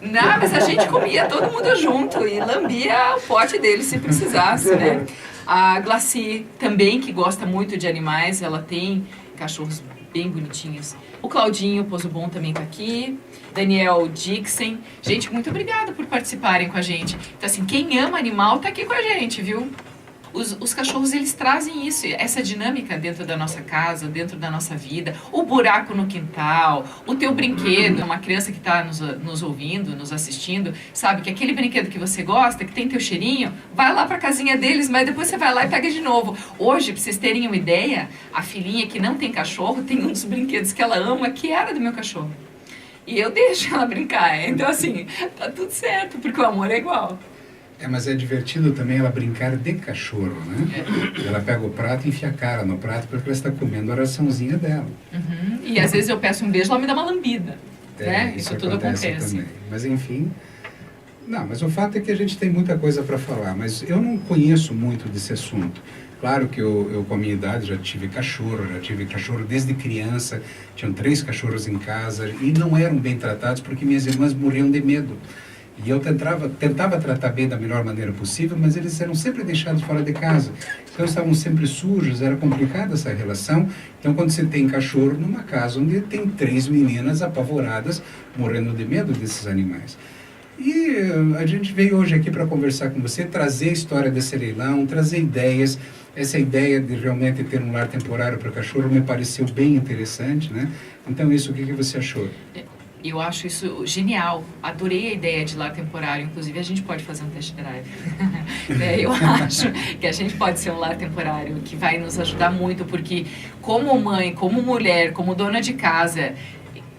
Não, mas a gente comia todo mundo junto e lambia o pote dele se precisasse, né? A Glaci também, que gosta muito de animais, ela tem cachorros bem bonitinhos. O Claudinho Pozobon também tá aqui. Daniel Dixon. Gente, muito obrigada por participarem com a gente. Então, assim, quem ama animal tá aqui com a gente, viu? Os cachorros, eles trazem isso, essa dinâmica dentro da nossa casa, dentro da nossa vida. O buraco no quintal, o teu brinquedo. Uma criança que está nos ouvindo, nos assistindo, sabe que aquele brinquedo que você gosta, que tem teu cheirinho, vai lá para a casinha deles, mas depois você vai lá e pega de novo. Hoje, para vocês terem uma ideia, a filhinha que não tem cachorro, tem um dos brinquedos que ela ama, que era do meu cachorro. E eu deixo ela brincar. Então, assim, tá tudo certo, porque o amor é igual. Mas é divertido também ela brincar de cachorro, né? Ela pega o prato e enfia a cara no prato porque ela está comendo a raçãozinha dela. Uhum. E às vezes eu peço um beijo, ela me dá uma lambida. Né? Isso tudo acontece também. Mas enfim, mas o fato é que a gente tem muita coisa para falar, mas eu não conheço muito desse assunto. Claro que eu com a minha idade já tive cachorro desde criança, tinham 3 cachorros em casa e não eram bem tratados porque minhas irmãs morriam de medo. E eu tentava tratar bem da melhor maneira possível, mas eles eram sempre deixados fora de casa. Então estavam sempre sujos, era complicada essa relação. Então quando você tem cachorro numa casa onde tem 3 meninas apavoradas, morrendo de medo desses animais. E a gente veio hoje aqui para conversar com você, trazer a história desse leilão, trazer ideias. Essa ideia de realmente ter um lar temporário para cachorro me pareceu bem interessante, né? Então isso, o que você achou? Eu acho isso genial. Adorei a ideia de lar temporário. Inclusive, a gente pode fazer um test drive. Eu acho que a gente pode ser um lar temporário, que vai nos ajudar muito, porque como mãe, como mulher, como dona de casa,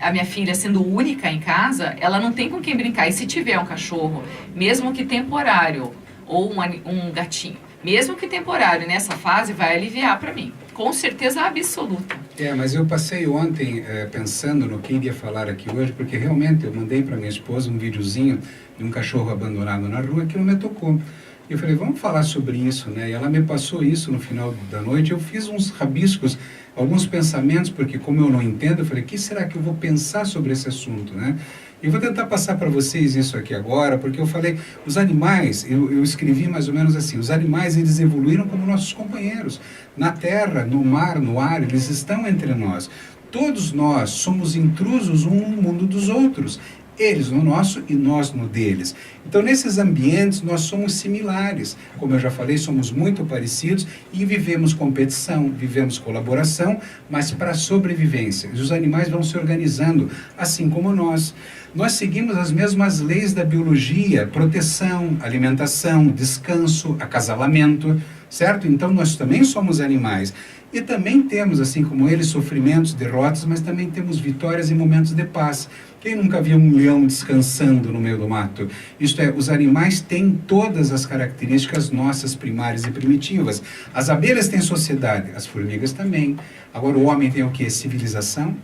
a minha filha sendo única em casa, ela não tem com quem brincar. E se tiver um cachorro, mesmo que temporário, ou um gatinho, mesmo que temporário, nessa fase, vai aliviar para mim. Com certeza absoluta. Mas eu passei ontem pensando no que iria falar aqui hoje, porque realmente eu mandei para minha esposa um videozinho de um cachorro abandonado na rua que não me tocou. Eu falei, vamos falar sobre isso, né? E ela me passou isso no final da noite. Eu fiz uns rabiscos, alguns pensamentos, porque como eu não entendo, eu falei, o que será que eu vou pensar sobre esse assunto, né? Eu vou tentar passar para vocês isso aqui agora, porque eu falei, os animais, eu escrevi mais ou menos assim, os animais eles evoluíram como nossos companheiros. Na terra, no mar, no ar, eles estão entre nós. Todos nós somos intrusos um no mundo dos outros. Eles no nosso e nós no deles. Então, nesses ambientes, nós somos similares. Como eu já falei, somos muito parecidos e vivemos competição, vivemos colaboração, mas para a sobrevivência. E os animais vão se organizando, assim como nós. Nós seguimos as mesmas leis da biologia, proteção, alimentação, descanso, acasalamento. certo? Então nós também somos animais. E também temos, assim como eles, sofrimentos, derrotas, mas também temos vitórias e momentos de paz. Quem nunca viu um leão descansando no meio do mato? Isto é, os animais têm todas as características nossas primárias e primitivas. As abelhas têm sociedade, as formigas também. Agora o homem tem o quê? Civilização.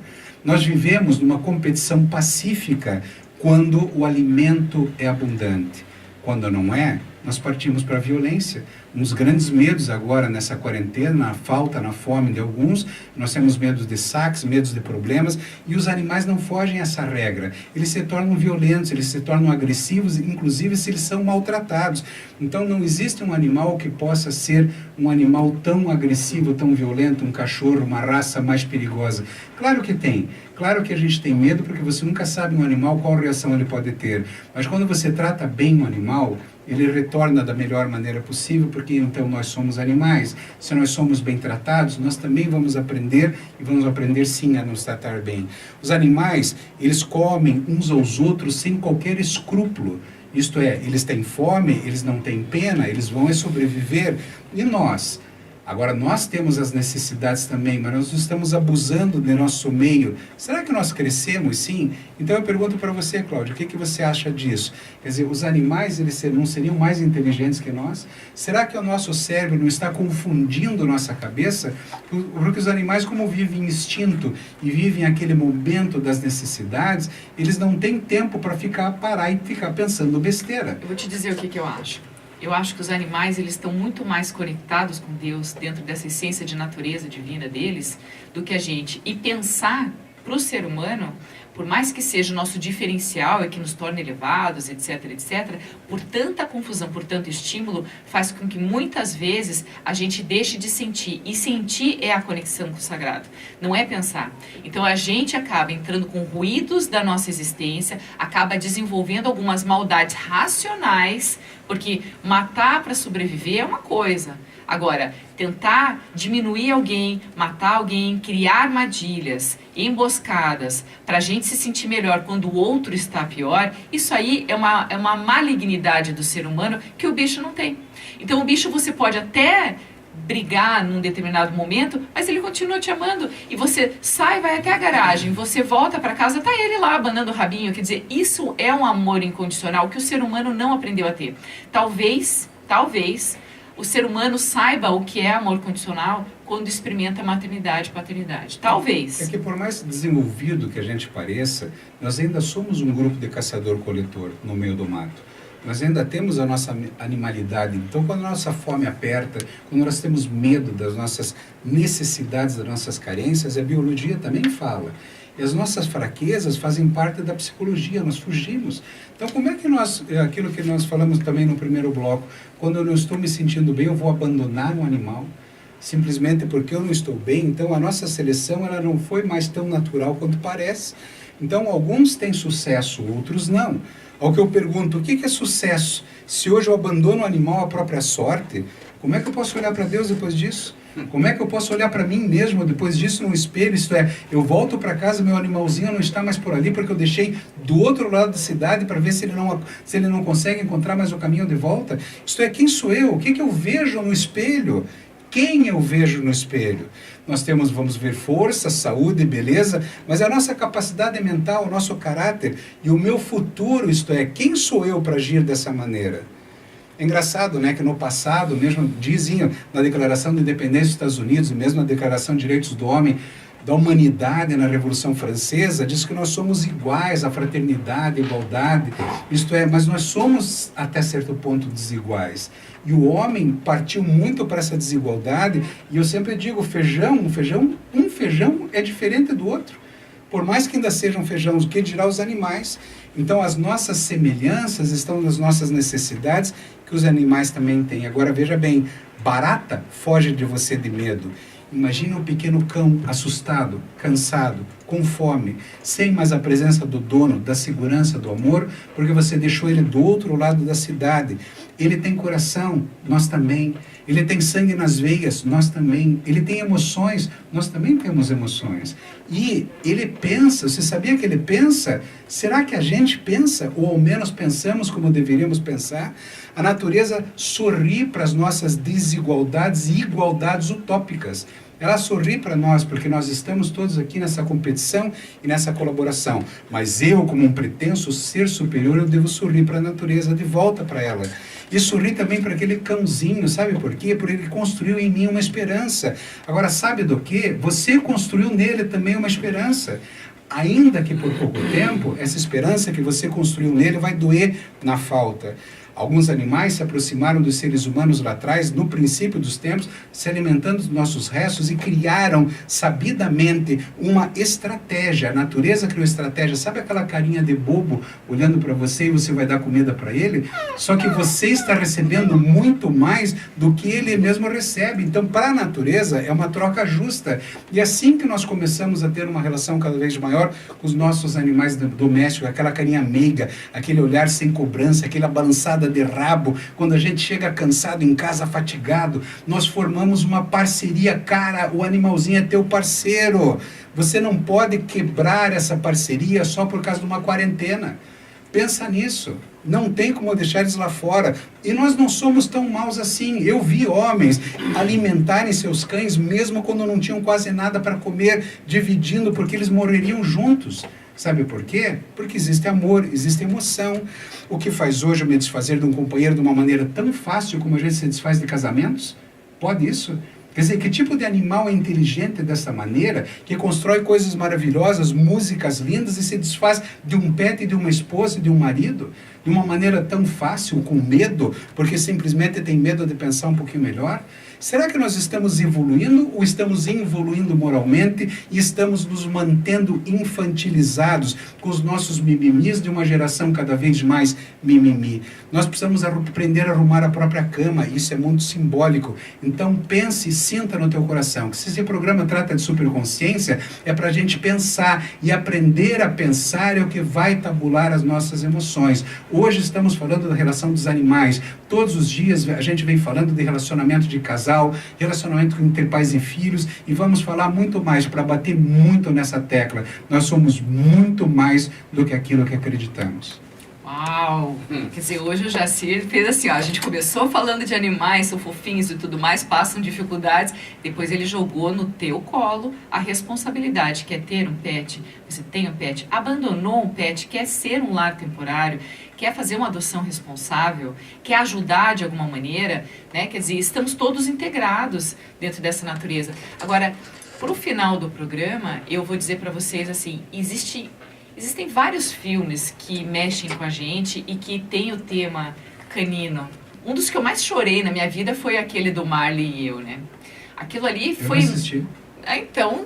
Nós vivemos numa competição pacífica quando o alimento é abundante. Quando não é, nós partimos para a violência. Um dos grandes medos agora nessa quarentena, na falta, na fome de alguns, nós temos medos de saques, medos de problemas, e os animais não fogem a essa regra. Eles se tornam violentos, eles se tornam agressivos, inclusive se eles são maltratados. Então não existe um animal que possa ser um animal tão agressivo, tão violento, um cachorro, uma raça mais perigosa. Claro que tem. Claro que a gente tem medo porque você nunca sabe um animal qual reação ele pode ter. Mas quando você trata bem um animal, ele retorna da melhor maneira possível, porque então nós somos animais. Se nós somos bem tratados, nós também vamos aprender, e vamos aprender sim a nos tratar bem. Os animais, eles comem uns aos outros sem qualquer escrúpulo. Isto é, eles têm fome, eles não têm pena, eles vão sobreviver. E nós? Agora, nós temos as necessidades também, mas nós estamos abusando do nosso meio. Será que nós crescemos, sim? Então eu pergunto para você, Cláudio, o que você acha disso? Quer dizer, os animais, eles não seriam mais inteligentes que nós? Será que o nosso cérebro não está confundindo nossa cabeça? Porque os animais, como vivem instinto e vivem aquele momento das necessidades, eles não têm tempo para parar e ficar pensando besteira. Eu vou te dizer o que eu acho. Eu acho que os animais, eles estão muito mais conectados com Deus, dentro dessa essência de natureza divina deles, do que a gente. E pensar para o ser humano, por mais que seja o nosso diferencial e que nos torne elevados, etc, etc, por tanta confusão, por tanto estímulo, faz com que muitas vezes a gente deixe de sentir. E sentir é a conexão com o sagrado, não é pensar. Então a gente acaba entrando com ruídos da nossa existência, acaba desenvolvendo algumas maldades racionais, porque matar para sobreviver é uma coisa. Agora, tentar diminuir alguém, matar alguém, criar armadilhas, emboscadas, para a gente se sentir melhor quando o outro está pior, isso aí é uma malignidade do ser humano que o bicho não tem. Então o bicho você pode até brigar num determinado momento, mas ele continua te amando. E você sai, vai até a garagem, você volta para casa, tá ele lá abanando o rabinho. Quer dizer, isso é um amor incondicional que o ser humano não aprendeu a ter. Talvez o ser humano saiba o que é amor condicional quando experimenta maternidade e paternidade. Talvez. É que por mais desenvolvido que a gente pareça, nós ainda somos um grupo de caçador-coletor no meio do mato. Nós ainda temos a nossa animalidade. Então, quando a nossa fome aperta, quando nós temos medo das nossas necessidades, das nossas carências, a biologia também fala. E as nossas fraquezas fazem parte da psicologia, nós fugimos. Então, como é que nós, aquilo que nós falamos também no primeiro bloco, quando eu não estou me sentindo bem, eu vou abandonar um animal? Simplesmente porque eu não estou bem? Então, a nossa seleção ela não foi mais tão natural quanto parece. Então, alguns têm sucesso, outros não. Ao que eu pergunto, o que é sucesso? Se hoje eu abandono o animal à própria sorte, como é que eu posso olhar para Deus depois disso? Como é que eu posso olhar para mim mesmo depois disso no espelho? Isto é, eu volto para casa, meu animalzinho não está mais por ali porque eu deixei do outro lado da cidade para ver se ele não consegue encontrar mais o caminho de volta. Isto é, quem sou eu? O que eu vejo no espelho? Quem eu vejo no espelho? Nós vamos ver força, saúde, beleza, mas é a nossa capacidade mental, o nosso caráter e o meu futuro, isto é, quem sou eu para agir dessa maneira? É engraçado, né, que no passado, mesmo diziam na Declaração de Independência dos Estados Unidos, mesmo na Declaração de Direitos do Homem, da Humanidade na Revolução Francesa, diz que nós somos iguais, a fraternidade, a igualdade, isto é, mas nós somos até certo ponto desiguais. E o homem partiu muito para essa desigualdade, e eu sempre digo, um feijão é diferente do outro. Por mais que ainda sejam feijões, o que dirá os animais? Então as nossas semelhanças estão nas nossas necessidades, que os animais também têm. Agora veja bem, barata foge de você de medo. Imagina um pequeno cão assustado, cansado, com fome, sem mais a presença do dono, da segurança, do amor, porque você deixou ele do outro lado da cidade. Ele tem coração, nós também. Ele tem sangue nas veias, nós também. Ele tem emoções, nós também temos emoções. E ele pensa, você sabia que ele pensa? Será que a gente pensa, ou ao menos pensamos como deveríamos pensar? A natureza sorri para as nossas desigualdades e igualdades utópicas. Ela sorri para nós, porque nós estamos todos aqui nessa competição e nessa colaboração. Mas eu, como um pretenso ser superior, eu devo sorrir para a natureza de volta para ela. E sorrir também para aquele cãozinho, sabe por quê? Porque ele construiu em mim uma esperança. Agora, sabe do quê? Você construiu nele também uma esperança. Ainda que por pouco tempo, essa esperança que você construiu nele vai doer na falta. Alguns animais se aproximaram dos seres humanos lá atrás, no princípio dos tempos, se alimentando dos nossos restos e criaram sabidamente uma estratégia. A natureza criou estratégia. Sabe aquela carinha de bobo olhando para você e você vai dar comida para ele? Só que você está recebendo muito mais do que ele mesmo recebe. Então, para a natureza, é uma troca justa. E assim que nós começamos a ter uma relação cada vez maior com os nossos animais domésticos, aquela carinha meiga, aquele olhar sem cobrança, aquela balançada de rabo, quando a gente chega cansado em casa, fatigado, nós formamos uma parceria. Cara, o animalzinho é teu parceiro. Você não pode quebrar essa parceria só por causa de uma quarentena. Pensa nisso. Não tem como deixar eles lá fora. E nós não somos tão maus assim. Eu vi homens alimentarem seus cães mesmo quando não tinham quase nada para comer, dividindo, porque eles morreriam juntos. Sabe por quê? Porque existe amor, existe emoção. O que faz hoje eu me desfazer de um companheiro de uma maneira tão fácil como a gente se desfaz de casamentos? Pode isso? Quer dizer, que tipo de animal é inteligente dessa maneira, que constrói coisas maravilhosas, músicas lindas e se desfaz de um pet, de uma esposa e de um marido? De uma maneira tão fácil, com medo, porque simplesmente tem medo de pensar um pouquinho melhor? Será que nós estamos evoluindo ou estamos involuindo moralmente e estamos nos mantendo infantilizados com os nossos mimimis de uma geração cada vez mais mimimi? Nós precisamos aprender a arrumar a própria cama, isso é muito simbólico. Então pense e sinta no teu coração que se esse programa trata de superconsciência, é para a gente pensar, e aprender a pensar é o que vai tabular as nossas emoções. Hoje estamos falando da relação dos animais. Todos os dias a gente vem falando de relacionamento de casal, relacionamento entre pais e filhos, e vamos falar muito mais para bater muito nessa tecla. Nós somos muito mais do que aquilo que acreditamos. Uau! Quer dizer, hoje o Jacir fez assim, ó, a gente começou falando de animais, são fofinhos e tudo mais, passam dificuldades, depois ele jogou no teu colo a responsabilidade, que é ter um pet, você tem um pet, abandonou um pet, quer ser um lar temporário, quer fazer uma adoção responsável, quer ajudar de alguma maneira, né? Quer dizer, estamos todos integrados dentro dessa natureza. Agora, pro final do programa, eu vou dizer para vocês assim, existem vários filmes que mexem com a gente e que tem o tema canino. Um dos que eu mais chorei na minha vida foi aquele do Marley e eu, né? Aquilo ali foi... Eu não assisti. Então,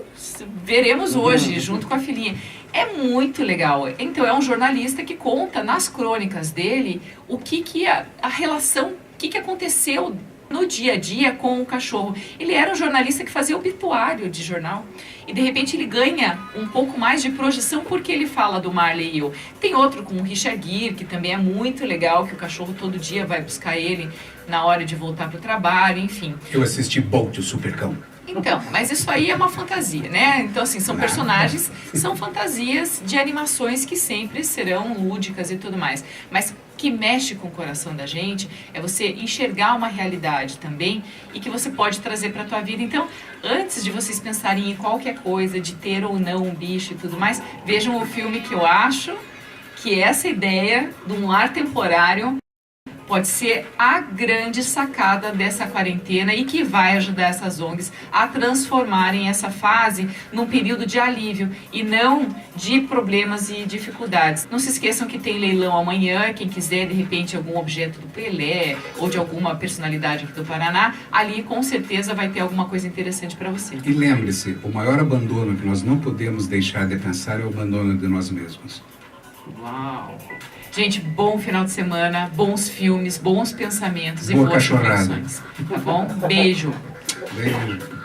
veremos hoje, junto com a filhinha. É muito legal. Então, é um jornalista que conta nas crônicas dele o que a relação, o que aconteceu no dia a dia com o cachorro. Ele era um jornalista que fazia obituário de jornal e de repente ele ganha um pouco mais de projeção porque ele fala do Marley e eu. Tem outro com o Richard Gere, que também é muito legal, que o cachorro todo dia vai buscar ele na hora de voltar para o trabalho, enfim. Eu assisti Bolt, o Supercão. Então, mas isso aí é uma fantasia, né? Então, assim, são personagens, são fantasias de animações que sempre serão lúdicas e tudo mais. Mas que mexe com o coração da gente é você enxergar uma realidade também e que você pode trazer para a tua vida. Então, antes de vocês pensarem em qualquer coisa, de ter ou não um bicho e tudo mais, vejam o filme que eu acho que essa ideia de um lar temporário pode ser a grande sacada dessa quarentena e que vai ajudar essas ONGs a transformarem essa fase num período de alívio e não de problemas e dificuldades. Não se esqueçam que tem leilão amanhã, quem quiser de repente algum objeto do Pelé ou de alguma personalidade aqui do Paraná, ali com certeza vai ter alguma coisa interessante para você. E lembre-se, o maior abandono que nós não podemos deixar de pensar é o abandono de nós mesmos. Uau! Gente, bom final de semana, bons filmes, bons pensamentos e Boa boas cachorrada. reflexões. Tá bom? Beijo! Beijo.